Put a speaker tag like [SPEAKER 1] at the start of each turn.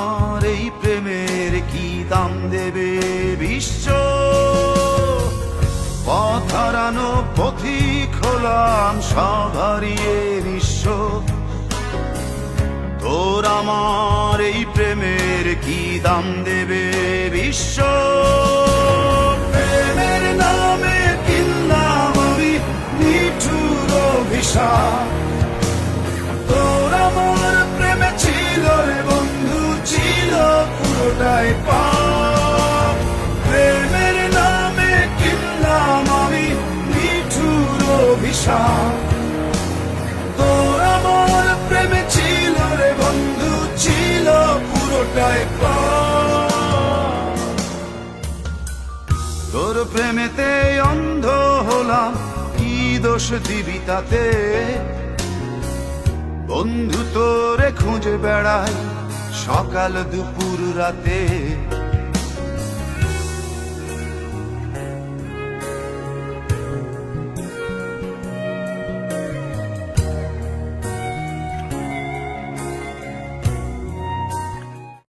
[SPEAKER 1] আমার এই প্রেমের কি দাম দেবে বিশ্ব? পথ হারানো পথিক হলাম, সব হারিয়ে নিঃস্ব। তোর আমার এই প্রেমের কি দাম দেবে বিশ্ব? প্রেমের নামে কিনলাম আমি নিঠুর অভিশাপ। তোর আমার প্রেমে ছিল রে বন্ধু, ছিল পুরোটাই পাপ। প্রেমের নামে কিনলাম আমি নিঠুর অভিশাপ। তোর আমার প্রেমে ছিল রে বন্ধু, ছিল পুরোটাই পাপ। তোর প্রেমেতে অন্ধ হলাম, কি দোষ দিবি তাতে? বন্ধু তোরে খুঁজে বেড়াই সকাল দুপুর রাতে।